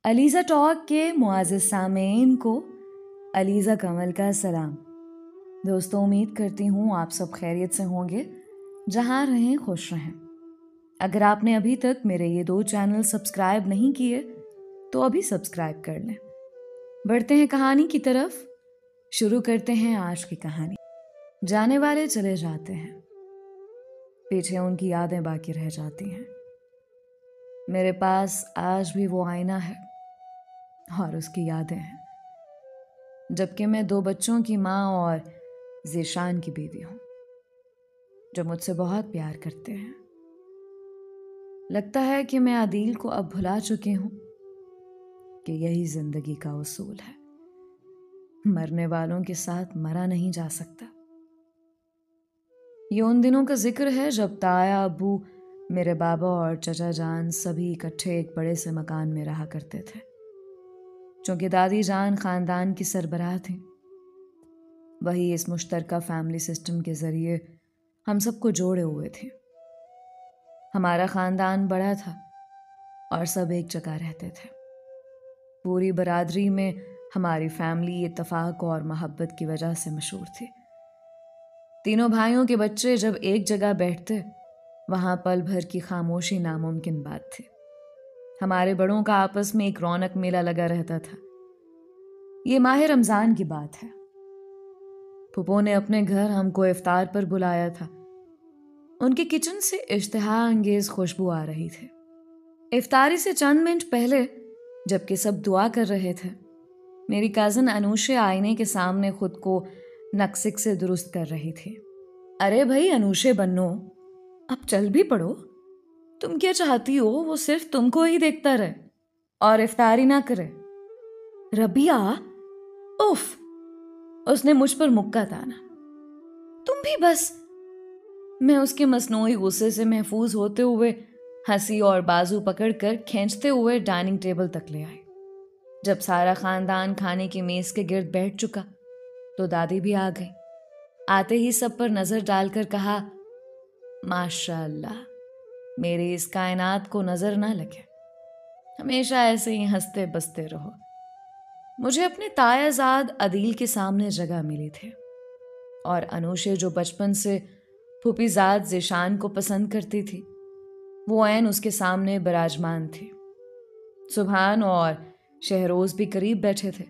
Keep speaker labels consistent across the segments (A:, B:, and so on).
A: Aliza talk के मुआज़िज़ सामीन को अलीज़ा कमल का सलाम। दोस्तों, उम्मीद करती हूँ आप सब खैरियत से होंगे, जहाँ रहें खुश रहें। अगर आपने अभी तक मेरे ये 2 चैनल सब्सक्राइब नहीं किए तो अभी सब्सक्राइब कर लें। बढ़ते हैं कहानी की तरफ। शुरू करते हैं आज की कहानी। जाने वाले चले जाते हैं, पीछे उनकी यादें बाकी रह जाती हैं। मेरे पास आज भी वो आईना है और उसकी यादें हैं, जबकि मैं 2 बच्चों की माँ और ज़ीशान की बीवी हूँ, जो मुझसे बहुत प्यार करते हैं। लगता है कि मैं आदिल को अब भुला चुकी हूँ कि यही जिंदगी का उसूल है, मरने वालों के साथ मरा नहीं जा सकता। ये उन दिनों का जिक्र है जब ताया, अब्बू, मेरे बाबा और चचा जान सभी इकट्ठे एक बड़े से मकान में रहा करते थे। चूंकि दादी जान खानदान की सरबराह थी, वही इस मुश्तरका फैमिली सिस्टम के जरिए हम सबको जोड़े हुए थे। हमारा खानदान बड़ा था और सब एक जगह रहते थे। पूरी बरादरी में हमारी फैमिली इत्तेफाक और मोहब्बत की वजह से मशहूर थी। तीनों भाइयों के बच्चे जब एक जगह बैठते, वहां पल भर की खामोशी नामुमकिन बात थी। हमारे बड़ों का आपस में एक रौनक मेला लगा रहता था। ये माह रमजान की बात है। फूफो ने अपने घर हमको इफ्तार पर बुलाया था। उनके किचन से इश्तिहा अंगेज खुशबू आ रही थी। इफ्तारी से चंद मिनट पहले, जबकि सब दुआ कर रहे थे, मेरी कज़न अनुषे आईने के सामने खुद को नक्सिक से दुरुस्त कर रही थी। अरे भाई अनुषे बन्नो, अब चल भी पड़ो। तुम क्या चाहती हो वो सिर्फ तुमको ही देखता रहे और इफ्तारी ना करे? रबिया, उफ! उसने मुझ पर मुक्का ताना। तुम भी बस। मैं उसके मसनूई गुस्से से महफूज होते हुए हंसी और बाजू पकड़कर खींचते हुए डाइनिंग टेबल तक ले आई। जब सारा खानदान खाने की मेज के गिर्द बैठ चुका तो दादी भी आ गई। आते ही सब पर नजर डालकर कहा, माशाअल्लाह, मेरी इस कायनात को नजर ना लगे, हमेशा ऐसे ही हंसते बसते रहो। मुझे अपने तायाजाद अदील के सामने जगह मिली थी और अनुषे जो बचपन से फूफीजाद ज़ीशान को पसंद करती थी, वो ऐन उसके सामने विराजमान थी। सुभान और शहरोज भी करीब बैठे थे।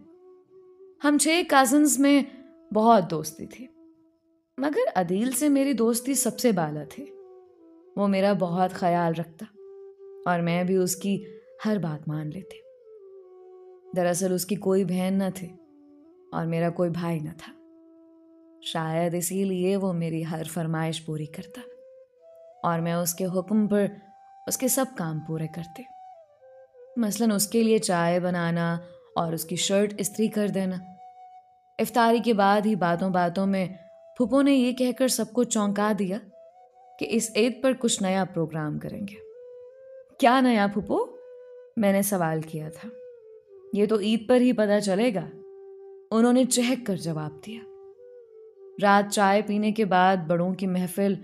A: हम 6 कज़न्स में बहुत दोस्ती थी, मगर अदील से मेरी दोस्ती सबसे बाला थी। वो मेरा बहुत ख्याल रखता और मैं भी उसकी हर बात मान लेती। दरअसल उसकी कोई बहन न थी और मेरा कोई भाई न था। शायद इसीलिए वो मेरी हर फरमाइश पूरी करता और मैं उसके हुक्म पर उसके सब काम पूरे करती। मसलन उसके लिए चाय बनाना और उसकी शर्ट इस्त्री कर देना। इफ्तारी के बाद ही बातों बातों में फूफो ने यह कहकर सबको चौंका दिया कि इस ईद पर कुछ नया प्रोग्राम करेंगे। क्या नया फूफो? मैंने सवाल किया था। ये तो ईद पर ही पता चलेगा, उन्होंने चहक कर जवाब दिया। रात चाय पीने के बाद बड़ों की महफिल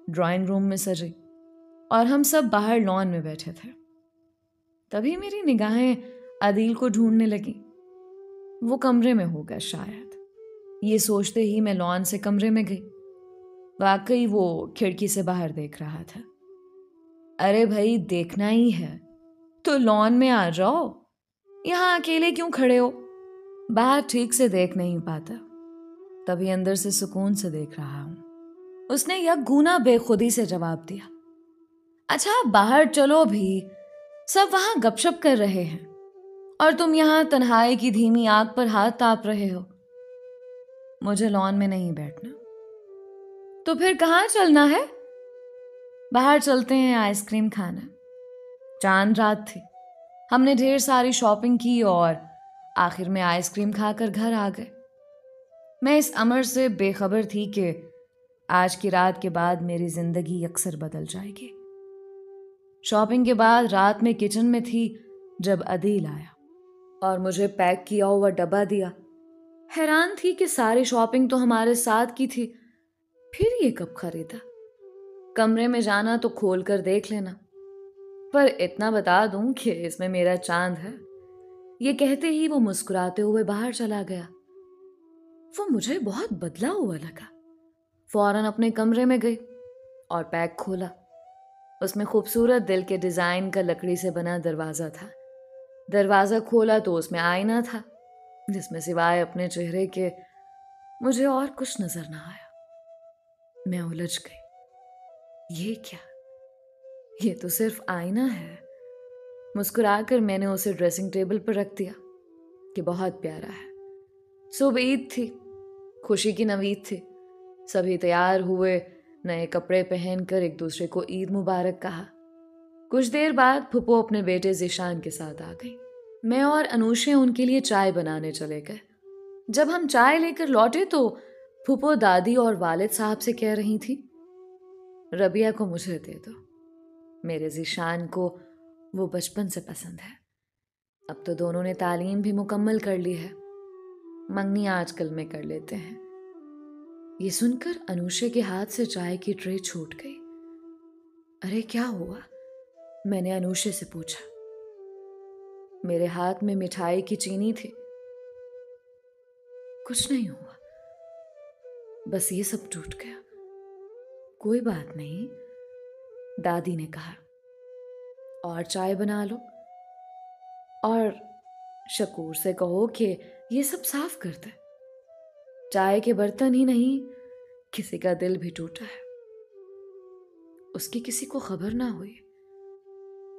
A: ड्राइंग रूम में सजी और हम सब बाहर लॉन में बैठे थे। तभी मेरी निगाहें अदील को ढूंढने लगी। वो कमरे में होगा शायद। ये सोचते ही मैं लॉन से कमरे में गई। वाकई वो खिड़की से बाहर देख रहा था। अरे भाई, देखना ही है तो लॉन में आ जाओ, यहां अकेले क्यों खड़े हो? बाहर ठीक से देख नहीं पाता, तभी अंदर से सुकून से देख रहा हूं। उसने यकगूना बेखुदी से जवाब दिया, अच्छा बाहर चलो भी, सब वहां गपशप कर रहे हैं और तुम यहां तन्हाई की धीमी आग पर हाथ ताप रहे हो। मुझे लॉन में नहीं बैठना। तो फिर कहां चलना है? बाहर चलते हैं आइसक्रीम खाना। चांद रात थी। हमने ढेर सारी शॉपिंग की और आखिर में आइसक्रीम खाकर घर आ गए। मैं इस अमर से बेखबर थी कि आज की रात के बाद मेरी जिंदगी अक्सर बदल जाएगी। शॉपिंग के बाद रात में किचन में थी जब अदील आया और मुझे पैक किया हुआ डब्बा दिया। हैरान थी कि सारी शॉपिंग तो हमारे साथ की थी, फिर ये कब खरीदा? कमरे में जाना तो खोल कर देख लेना, पर इतना बता दूं कि इसमें मेरा चांद है। ये कहते ही वो मुस्कुराते हुए बाहर चला गया। वो मुझे बहुत बदला हुआ लगा। फौरन अपने कमरे में गई और बैग खोला। उसमें खूबसूरत दिल के डिजाइन का लकड़ी से बना दरवाजा था। दरवाजा खोला तो उसमें आईना था, जिसमें सिवाय अपने चेहरे के मुझे और कुछ नजर ना आया। मैं उलझ गई। ये क्या? ये तो सिर्फ आईना है। मुस्कुराकर मैंने उसे ड्रेसिंग टेबल पर रख दिया कि बहुत प्यारा है। सुबह ईद थी, खुशी की नवीद थी। सभी तैयार हुए, नए कपड़े पहनकर एक दूसरे को ईद मुबारक कहा। कुछ देर बाद फुप्पो अपने बेटे जीशान के साथ आ गई। मैं और अनुषे उनके लिए चाय बनाने चले गए। जब हम चाय लेकर लौटे तो फुप्पो दादी और वालिद साहब से कह रही थी, रबिया को मुझे दे दो। मेरे जीशान को वो बचपन से पसंद है। अब तो दोनों ने तालीम भी मुकम्मल कर ली है। मंगनी आजकल में कर लेते हैं। ये सुनकर अनुषे के हाथ से चाय की ट्रे छूट गई। अरे क्या हुआ? मैंने अनुषे से पूछा। मेरे हाथ में मिठाई की चीनी थी। कुछ नहीं हुआ, बस ये सब टूट गया। कोई बात नहीं, दादी ने कहा। और चाय बना लो और शकूर से कहो कि ये सब साफ कर दे। चाय के बर्तन ही नहीं, किसी का दिल भी टूटा है। उसकी किसी को खबर ना हुई।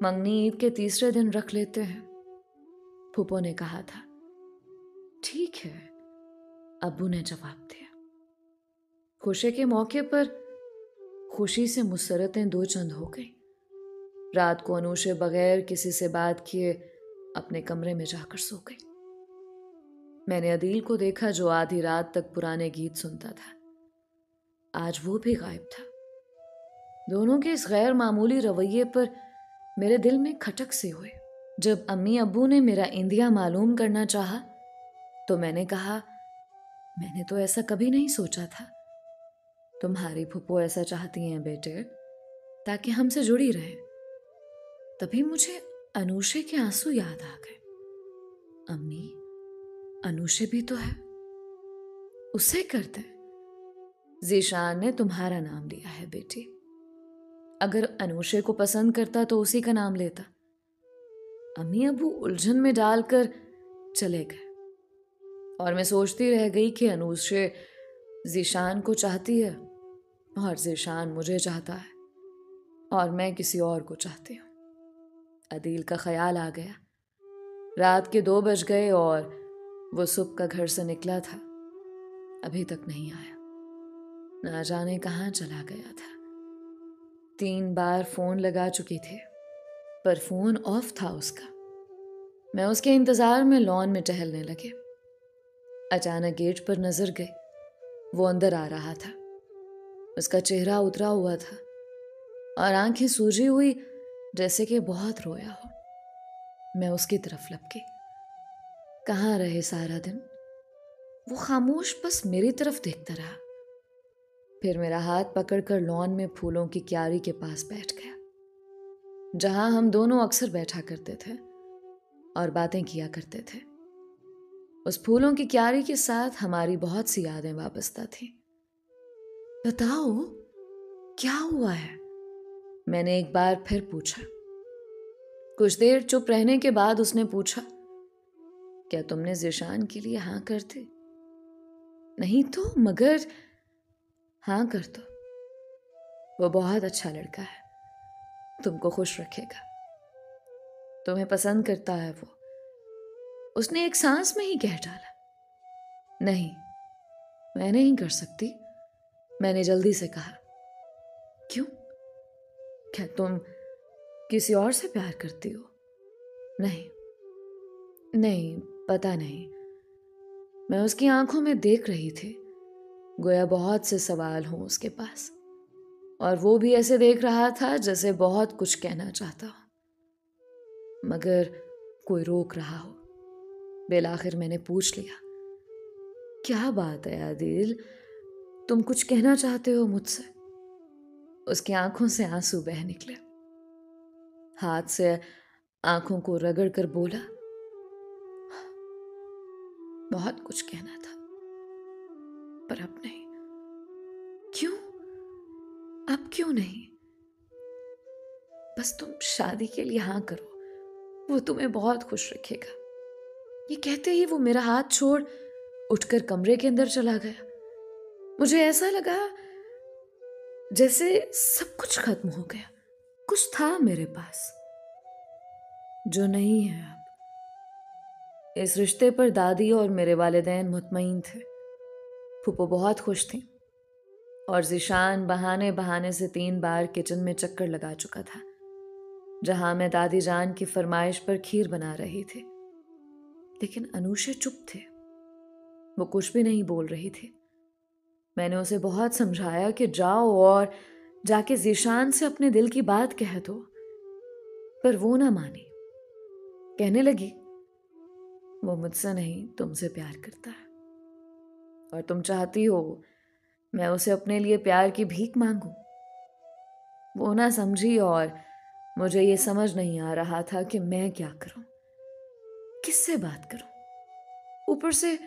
A: मंगनी ईद के तीसरे दिन रख लेते हैं, फूफो ने कहा था। ठीक है, अब्बू ने जवाब दिया। खुशी के मौके पर खुशी से मुसरतें दो चंद हो गई। रात को अनुषे बगैर किसी से बात किए अपने कमरे में जाकर सो गई। मैंने अदील को देखा जो आधी रात तक पुराने गीत सुनता था। आज वो भी गायब था। दोनों के इस गैर मामूली रवैये पर मेरे दिल में खटक सी हुई। जब अम्मी अब्बू ने मेरा इंदिया मालूम करना चाहा तो मैंने कहा, मैंने तो ऐसा कभी नहीं सोचा था। तुम्हारी फुप्पो ऐसा चाहती हैं बेटे, ताकि हमसे जुड़ी रहे। तभी मुझे अनुषे के आंसू याद आ गए। अम्मी, अनुषे भी तो है, उसे कर दे। जीशान ने तुम्हारा नाम लिया है बेटी। अगर अनुषे को पसंद करता तो उसी का नाम लेता। अम्मी अबू उलझन में डालकर चले गए और मैं सोचती रह गई कि अनुषे जीशान को चाहती है और जीशान मुझे चाहता है और मैं किसी और को चाहती हूँ। अदील का ख्याल आ गया। रात के 2 बज गए और वो सुबह का घर से निकला था, अभी तक नहीं आया। ना जाने कहाँ चला गया था। 3 बार फोन लगा चुकी थी पर फोन ऑफ था उसका। मैं उसके इंतजार में लॉन में टहलने लगे। अचानक गेट पर नजर गई। वो अंदर आ रहा था। उसका चेहरा उतरा हुआ था और आंखें सूजी हुई, जैसे कि बहुत रोया हो। मैं उसकी तरफ लपकी। कहाँ रहे सारा दिन? वो खामोश बस मेरी तरफ देखता रहा। फिर मेरा हाथ पकड़कर लॉन में फूलों की क्यारी के पास बैठ गया, जहां हम दोनों अक्सर बैठा करते थे और बातें किया करते थे। उस फूलों की क्यारी के साथ हमारी बहुत सी यादें वाबस्ता थी। बताओ, क्या हुआ है? मैंने एक बार फिर पूछा। कुछ देर चुप रहने के बाद उसने पूछा, क्या तुमने जीशान के लिए हाँ कर दी? नहीं तो, मगर हाँ कर दो। वो बहुत अच्छा लड़का है, तुमको खुश रखेगा, तुम्हें पसंद करता है वो। उसने एक सांस में ही कह डाला। नहीं, मैं नहीं कर सकती, मैंने जल्दी से कहा। क्यों? क्या तुम किसी और से प्यार करती हो? नहीं नहीं, पता नहीं। मैं उसकी आंखों में देख रही थी, गोया बहुत से सवाल हों उसके पास, और वो भी ऐसे देख रहा था जैसे बहुत कुछ कहना चाहता हो मगर कोई रोक रहा हो। बिलाखिर मैंने पूछ लिया, क्या बात है आदिल, तुम कुछ कहना चाहते हो मुझसे? उसकी आंखों से आंसू बह निकले। हाथ से आंखों को रगड़ कर बोला, बहुत कुछ कहना था, पर अब नहीं। क्यों? अब क्यों नहीं? बस तुम शादी के लिए हाँ करो, वो तुम्हें बहुत खुश रखेगा। ये कहते ही वो मेरा हाथ छोड़ उठकर कमरे के अंदर चला गया। मुझे ऐसा लगा जैसे सब कुछ खत्म हो गया। कुछ था मेरे पास जो नहीं है अब। इस रिश्ते पर दादी और मेरे वालिदैन मुतमईन थे। फूफो बहुत खुश थी और ज़ीशान बहाने बहाने से 3 बार किचन में चक्कर लगा चुका था, जहां मैं दादी जान की फरमाइश पर खीर बना रही थी। लेकिन अनूशे चुप थे, वो कुछ भी नहीं बोल रही थी। मैंने उसे बहुत समझाया कि जाओ और जाके ज़ीशान से अपने दिल की बात कह दो, पर वो ना मानी। कहने लगी, वो मुझसे नहीं तुमसे प्यार करता है और तुम चाहती हो मैं उसे अपने लिए प्यार की भीख मांगू। वो ना समझी और मुझे ये समझ नहीं आ रहा था कि मैं क्या करूं, किससे बात करूं। ऊपर से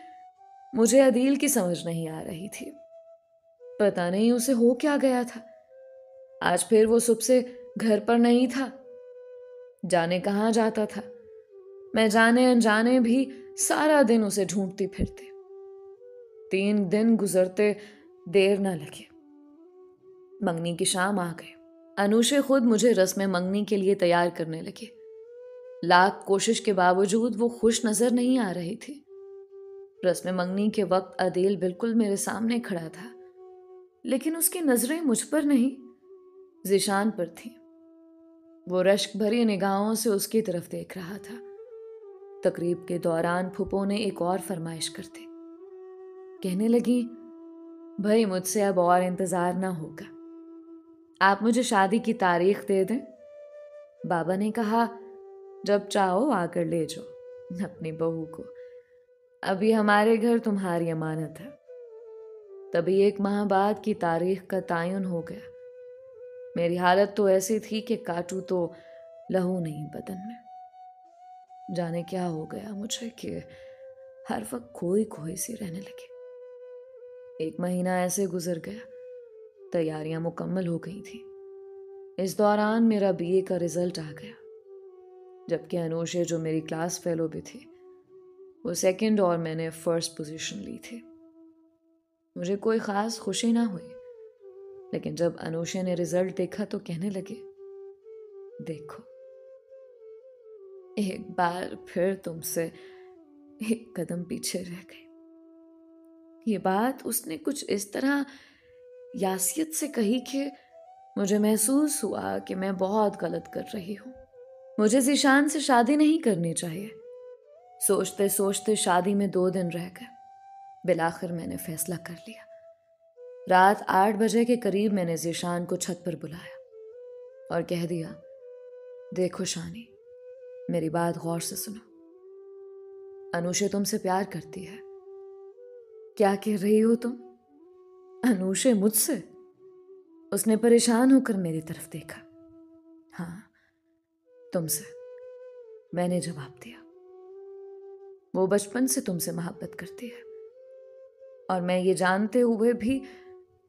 A: मुझे अदील की समझ नहीं आ रही थी। पता नहीं उसे हो क्या गया था। आज फिर वो सुबह से घर पर नहीं था, जाने कहाँ जाता था। मैं जाने अनजाने भी सारा दिन उसे ढूंढती फिरती। 3 दिन गुजरते देर ना लगे, मंगनी की शाम आ गई। अनूशे खुद मुझे रस्म मंगनी के लिए तैयार करने लगी। लाख कोशिश के बावजूद वो खुश नजर नहीं आ रही थी। रस्म मंगनी के वक्त अदील बिल्कुल मेरे सामने खड़ा था, लेकिन उसकी नजरें मुझ पर नहीं, ज़ीशान पर थी। वो रश्क भरी निगाहों से उसकी तरफ देख रहा था। तकरीब के दौरान फूफो ने एक और फरमाइश कर दी। कहने लगी, भाई मुझसे अब और इंतजार ना होगा, आप मुझे शादी की तारीख दे दें। बाबा ने कहा, जब चाहो आकर ले जाओ अपनी बहू को, अभी हमारे घर तुम्हारी अमानत है। तभी 1 माह बाद की तारीख का तायुन हो गया। मेरी हालत तो ऐसी थी कि काटू तो लहू नहीं बदन में। जाने क्या हो गया मुझे कि हर वक्त खोई खोई सी रहने लगी। 1 महीना ऐसे गुजर गया, तैयारियां मुकम्मल हो गई थी। इस दौरान मेरा बीए का रिजल्ट आ गया, जबकि अनूशे जो मेरी क्लास फेलो भी थी, वो 2nd और मैंने 1st पोजीशन ली थी। मुझे कोई ख़ास खुशी ना हुई, लेकिन जब अनूशे ने रिजल्ट देखा तो कहने लगे, देखो एक बार फिर तुमसे 1 कदम पीछे रह गई। ये बात उसने कुछ इस तरह यासियत से कही कि मुझे महसूस हुआ कि मैं बहुत गलत कर रही हूँ। मुझे ज़ीशान से शादी नहीं करनी चाहिए। सोचते सोचते शादी में 2 दिन रह गए। बिलाखिर मैंने फैसला कर लिया। रात 8 बजे के करीब मैंने ज़ीशान को छत पर बुलाया और कह दिया, देखो शानी, मेरी बात गौर से सुनो। अनूशे तुमसे प्यार करती है। क्या कह रही हो तुम? अनूशे मुझसे? उसने परेशान होकर मेरी तरफ देखा। हाँ, तुमसे, मैंने जवाब दिया। वो बचपन से तुमसे मोहब्बत करती है और मैं ये जानते हुए भी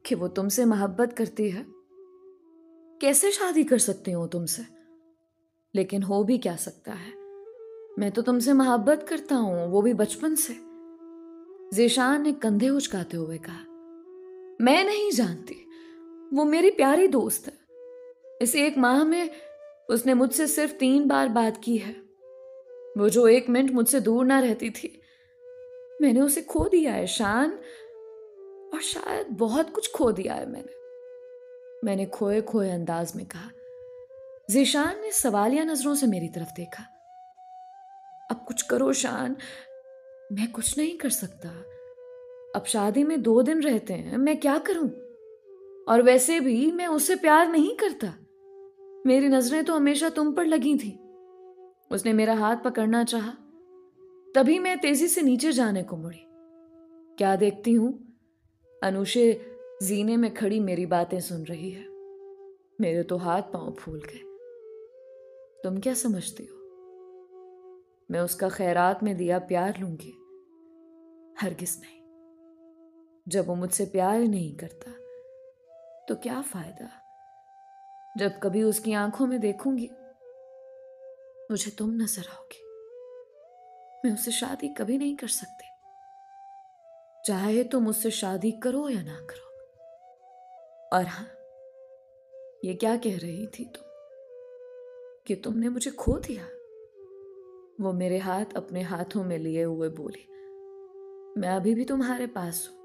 A: कि वो तुमसे मोहब्बत करती है, कैसे शादी कर सकती हूँ तुमसे? लेकिन हो भी क्या सकता है, मैं तो तुमसे मोहब्बत करता हूँ, वो भी बचपन से। ज़ीशान ने कंधे उचकाते हुए कहा, मैं नहीं जानती, वो मेरी प्यारी दोस्त है। इस 1 माह में उसने मुझसे सिर्फ 3 बार बात की है। वो जो 1 मिनट मुझसे दूर ना रहती थी, मैंने उसे खो दिया है शान, और शायद बहुत कुछ खो दिया है मैंने खोए खोए अंदाज में कहा। ज़ीशान ने सवालिया नजरों से मेरी तरफ देखा। अब कुछ करो शान, मैं कुछ नहीं कर सकता। अब शादी में 2 दिन रहते हैं, मैं क्या करूं? और वैसे भी मैं उससे प्यार नहीं करता। मेरी नजरें तो हमेशा तुम पर लगी थी। उसने मेरा हाथ पकड़ना चाहा, तभी मैं तेजी से नीचे जाने को मुड़ी। क्या देखती हूं, अनूशे जीने में खड़ी मेरी बातें सुन रही है। मेरे तो हाथ पांव फूल गए। तुम क्या समझती हो, मैं उसका खैरात में दिया प्यार लूंगी? हरगिज नहीं। जब वो मुझसे प्यार ही नहीं करता तो क्या फायदा। जब कभी उसकी आंखों में देखूंगी मुझे तुम नजर आओगी। मैं उससे शादी कभी नहीं कर सकती, चाहे तुम मुझसे शादी करो या ना करो। और हाँ, ये क्या कह रही थी तुम कि तुमने मुझे खो दिया? वो मेरे हाथ अपने हाथों में लिए हुए बोली, मैं अभी भी तुम्हारे पास हूं,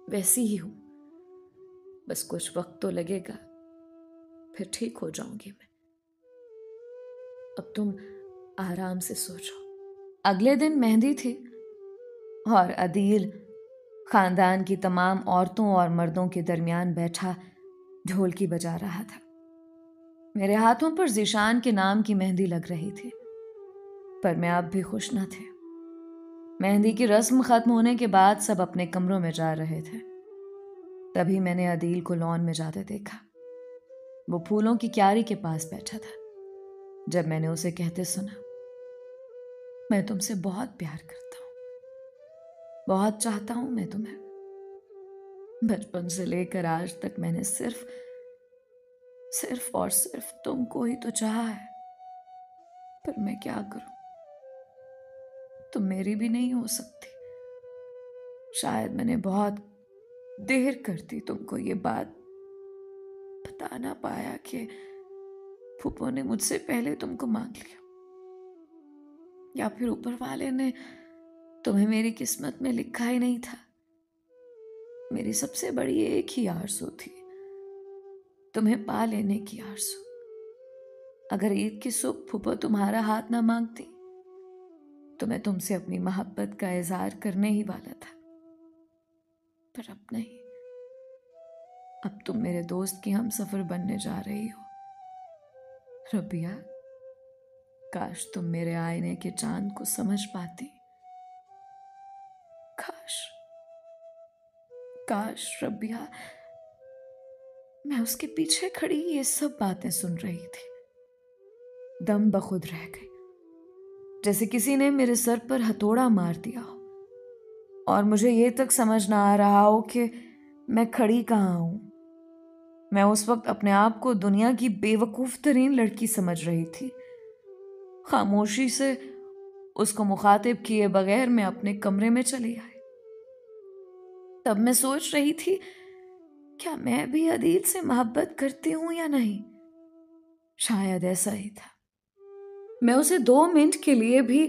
A: वैसी ही हूं, बस कुछ वक्त तो लगेगा, फिर ठीक हो जाऊंगी मैं। अब तुम आराम से सो जाओ। अगले दिन मेहंदी थी और अदील खानदान की तमाम औरतों और मर्दों के दरमियान बैठा ढोलकी बजा रहा था। मेरे हाथों पर ज़ीशान के नाम की मेहंदी लग रही थी, पर मैं अब भी खुश न थे। मेहंदी की रस्म खत्म होने के बाद सब अपने कमरों में जा रहे थे। तभी मैंने अदील को लॉन में जाते देखा। वो फूलों की क्यारी के पास बैठा था। जब मैंने उसे कहते सुना, मैं तुमसे बहुत प्यार करता हूं, बहुत चाहता हूं मैं तुम्हें, बचपन से लेकर आज तक मैंने सिर्फ और सिर्फ तुमको ही तो चाहा है, पर मैं क्या करूं, तुम मेरी भी नहीं हो सकती। शायद मैंने बहुत देर कर दी तुमको ये बात बता ना पाया कि फूफो ने मुझसे पहले तुमको मांग लिया, या फिर ऊपर वाले ने तुम्हें मेरी किस्मत में लिखा ही नहीं था। मेरी सबसे बड़ी एक ही आरज़ू थी, तुम्हें पा लेने की आरज़ू। अगर ईद की सुबह फूफो तुम्हारा हाथ ना मांगती तो मैं तुमसे अपनी मोहब्बत का इजहार करने ही वाला था, पर अब नहीं। अब तुम मेरे दोस्त की हमसफर बनने जा रही हो। रबिया, काश तुम मेरे आईने के चांद को समझ पाती। काश काश रबिया। मैं उसके पीछे खड़ी ये सब बातें सुन रही थी, दम बखुद रह गई, जैसे किसी ने मेरे सर पर हथौड़ा मार दिया हो और मुझे ये तक समझ ना आ रहा हो कि मैं खड़ी कहाँ हूं। मैं उस वक्त अपने आप को दुनिया की बेवकूफ तरीन लड़की समझ रही थी। खामोशी से उसको मुखातिब किए बगैर मैं अपने कमरे में चली आई। तब मैं सोच रही थी, क्या मैं भी अदील से मोहब्बत करती हूं या नहीं? शायद ऐसा ही था। मैं उसे 2 मिनट के लिए भी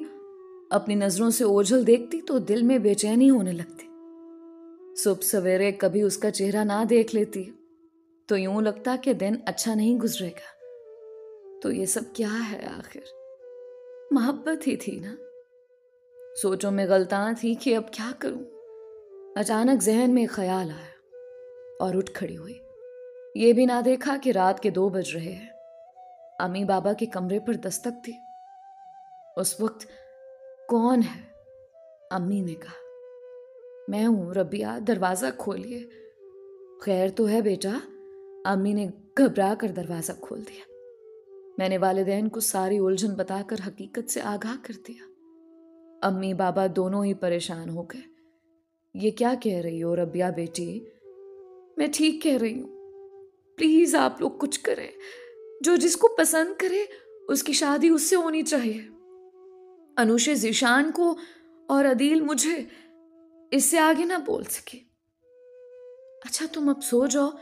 A: अपनी नजरों से ओझल देखती तो दिल में बेचैनी होने लगती। सुबह सवेरे कभी उसका चेहरा ना देख लेती तो यूं लगता कि दिन अच्छा नहीं गुजरेगा। तो ये सब क्या है आखिर? मोहब्बत ही थी ना। सोचों में गलतान थी कि अब क्या करूं। अचानक जहन में ख्याल आया और उठ खड़ी हुई। ये भी ना देखा कि रात के 2 बज रहे हैं। अम्मी बाबा के कमरे पर दस्तक थी। उस वक्त कौन है? अम्मी ने कहा। मैं हूं रबिया, दरवाजा खोलिए। खैर तो है बेटा? अम्मी ने घबरा कर दरवाजा खोल दिया। मैंने वालिदैन को सारी उलझन बताकर हकीकत से आगाह कर दिया। अम्मी बाबा दोनों ही परेशान हो गए। ये क्या कह रही हो रबिया बेटी? मैं ठीक कह रही हूं, प्लीज आप लोग कुछ करें। जो जिसको पसंद करे उसकी शादी उससे होनी चाहिए। अनुशे ज़ीशान को और अदील मुझे, इससे आगे ना बोल सके। अच्छा तुम अब सो जाओ,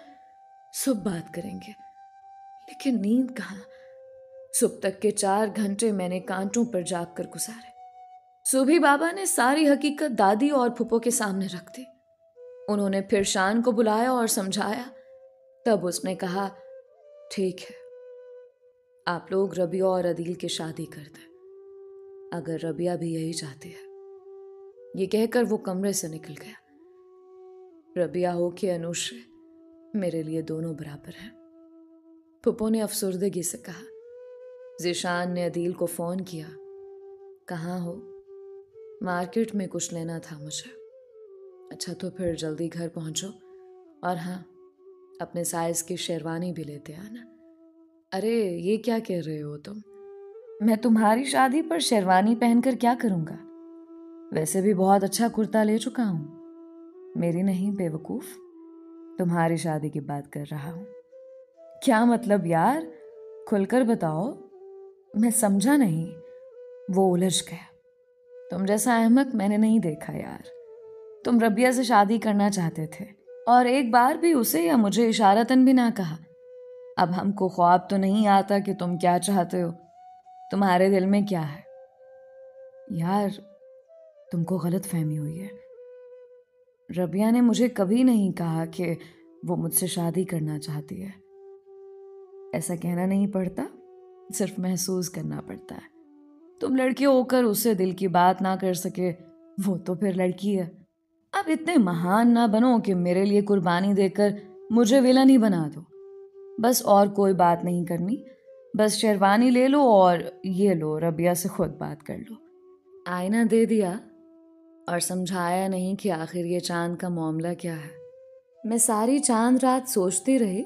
A: सुबह बात करेंगे। लेकिन नींद कहाँ? सुबह तक के 4 घंटे मैंने कांटों पर जाग कर गुजारे। सुबह बाबा ने सारी हकीकत दादी और फूफो के सामने रख दी। उन्होंने फिर शान को बुलाया और समझाया। तब उसने कहा, ठीक है, आप लोग रबिया और अदील की शादी कर दें, अगर रबिया भी यही चाहती है। ये कहकर वो कमरे से निकल गया। रबिया हो कि अनुश्री, मेरे लिए दोनों बराबर हैं। फूफो ने अफसुर्दगी से कहा। ज़ीशान ने अदील को फ़ोन किया। कहाँ हो? मार्केट में कुछ लेना था मुझे। अच्छा तो फिर जल्दी घर पहुंचो, और हाँ, अपने साइज की शेरवानी भी लेते आना। अरे ये क्या कह रहे हो तुम? मैं तुम्हारी शादी पर शेरवानी पहनकर क्या करूंगा? वैसे भी बहुत अच्छा कुर्ता ले चुका हूँ। मेरी नहीं बेवकूफ़, तुम्हारी शादी की बात कर रहा हूँ। क्या मतलब यार, खुलकर बताओ, मैं समझा नहीं। वो उलझ गया। तुम जैसा अहमक मैंने नहीं देखा यार। तुम रबिया से शादी करना चाहते थे और एक बार भी उसे या मुझे इशारतन भी ना कहा। अब हमको ख्वाब तो नहीं आता कि तुम क्या चाहते हो, तुम्हारे दिल में क्या है। यार तुमको गलत फहमी हुई है। रबिया ने मुझे कभी नहीं कहा कि वो मुझसे शादी करना चाहती है। ऐसा कहना नहीं पड़ता, सिर्फ महसूस करना पड़ता है। तुम लड़की होकर उससे दिल की बात ना कर सके, वो तो फिर लड़की है। अब इतने महान ना बनो कि मेरे लिए कुर्बानी देकर मुझे विलन ही बना दो। बस और कोई बात नहीं करनी, बस शेरवानी ले लो और ये लो, रबिया से खुद बात कर लो। आईना दे दिया और समझाया नहीं कि आखिर ये चांद का मामला क्या है। मैं सारी चांद रात सोचती रही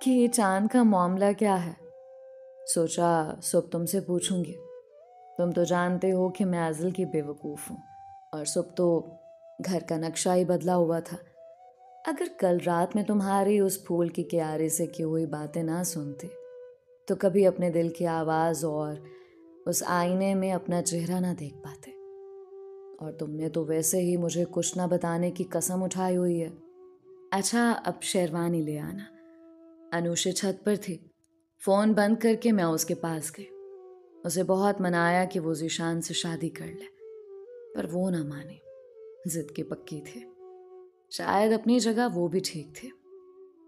A: कि ये चांद का मामला क्या है। सोचा सुबह तुमसे पूछूंगी। तुम तो जानते हो कि मैं अज़ल की बेवकूफ़ हूँ और सुबह तो घर का नक्शा ही बदला हुआ था। अगर कल रात में तुम्हारी उस फूल की क्यारी से की हुई बातें ना सुनती तो कभी अपने दिल की आवाज़ और उस आईने में अपना चेहरा ना देख पाते। और तुमने तो वैसे ही मुझे कुछ ना बताने की कसम उठाई हुई है। अच्छा अब शेरवानी ले आना। अनुषे छत पर थी। फ़ोन बंद करके मैं उसके पास गई। उसे बहुत मनाया कि वो ज़ीशान से शादी कर ले, पर वो ना मानी, जिद की पक्की थी। शायद अपनी जगह वो भी ठीक थे।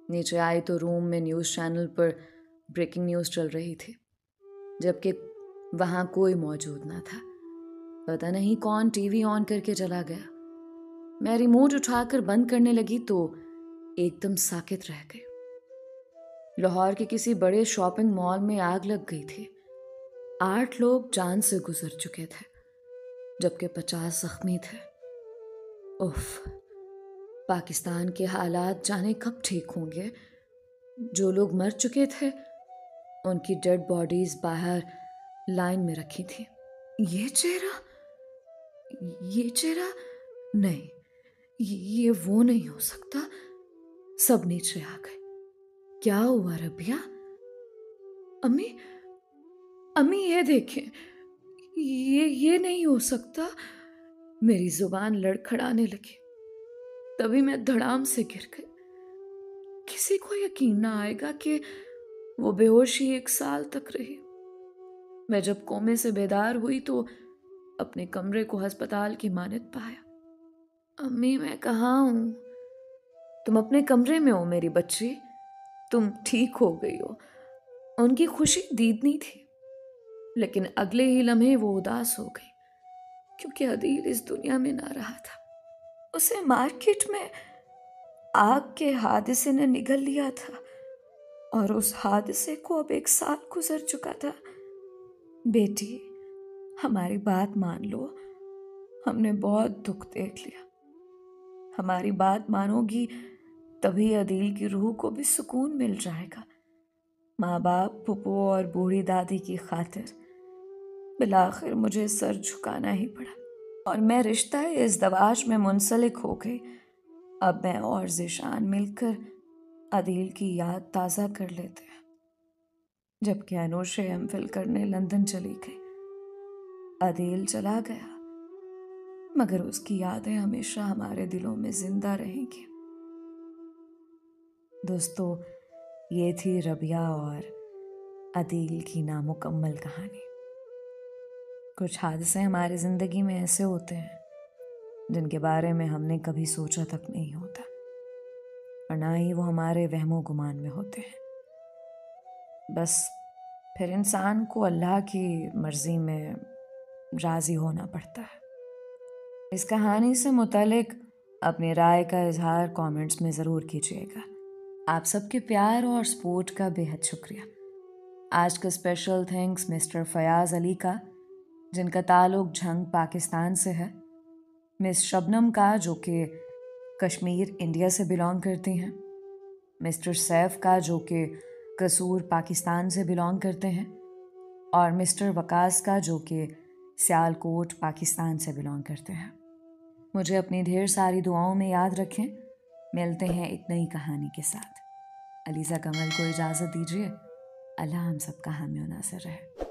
A: नीचे आई तो रूम में न्यूज़ चैनल पर ब्रेकिंग न्यूज़ चल रही थी, जबकि वहाँ कोई मौजूद ना था। पता नहीं कौन टीवी ऑन करके चला गया। मैं रिमोट उठाकर बंद करने लगी तो एकदम साकित रह गई। लाहौर के किसी बड़े शॉपिंग मॉल में आग लग गई थी। 8 लोग जान से गुजर चुके थे, जबकि 50 जख्मी थे। उफ, पाकिस्तान के हालात जाने कब ठीक होंगे। जो लोग मर चुके थे उनकी डेड बॉडीज बाहर लाइन में रखी थी। ये चेहरा नहीं, ये वो नहीं हो सकता। सब नीचे आ गए। क्या हुआ रबिया? अम्मी, अम्मी ये देखें, ये नहीं हो सकता। मेरी जुबान लड़खड़ाने लगी। तभी मैं धड़ाम से गिर गई। किसी को यकीन ना आएगा कि वो बेहोशी 1 साल तक रही। मैं जब कोमे से बेदार हुई तो अपने कमरे को अस्पताल की मानद पाया। अम्मी मैं कहाँ हूँ? तुम अपने कमरे में हो मेरी बच्ची। तुम ठीक हो गई हो। उनकी खुशी दीदनी थी, लेकिन अगले ही लम्हे वो उदास हो गई क्योंकि अदील इस दुनिया में ना रहा था। उसे मार्केट में आग के हादसे ने निगल लिया था और उस हादसे को अब 1 साल गुजर चुका था। बेटी हमारी बात मान लो, हमने बहुत दुख देख लिया। हमारी बात मानोगी तभी अदील की रूह को भी सुकून मिल जाएगा। माँ बाप, फूफो और बूढ़ी दादी की खातिर बिलाखिर मुझे सर झुकाना ही पड़ा और मैं रिश्ता इस दवाश में मुंसलिक हो गई। अब मैं और ज़ीशान मिलकर अदील की याद ताज़ा कर लेते हैं। जबकि अनुषे एमफिल करने लंदन चली गई। अदील चला गया, मगर उसकी यादें हमेशा हमारे दिलों में जिंदा रहेंगी। दोस्तों, ये थी रबिया और अदील की नामुकम्मल कहानी। कुछ हादसे हमारी ज़िंदगी में ऐसे होते हैं जिनके बारे में हमने कभी सोचा तक नहीं होता और ना ही वो हमारे वहमो गुमान में होते हैं। बस फिर इंसान को अल्लाह की मर्ज़ी में राज़ी होना पड़ता है। इस कहानी से मुतालिक अपनी राय का इजहार कमेंट्स में ज़रूर कीजिएगा। आप सबके प्यार और सपोर्ट का बेहद शुक्रिया। आज का special thanks mister Fayaz Ali का, जिनका ताल्लुक झंग पाकिस्तान से है, मिस शबनम का जो कि कश्मीर इंडिया से बिलोंग करती हैं, मिस्टर सैफ का जो कि कसूर पाकिस्तान से बिलोंग करते हैं और मिस्टर वकास का जो कि सियालकोट पाकिस्तान से बिलोंग करते हैं। मुझे अपनी ढेर सारी दुआओं में याद रखें। मिलते हैं एक नई कहानी के साथ। अलीज़ा कमल को इजाज़त दीजिए। अल्लाह हम सबका हामी और नासिर रहे।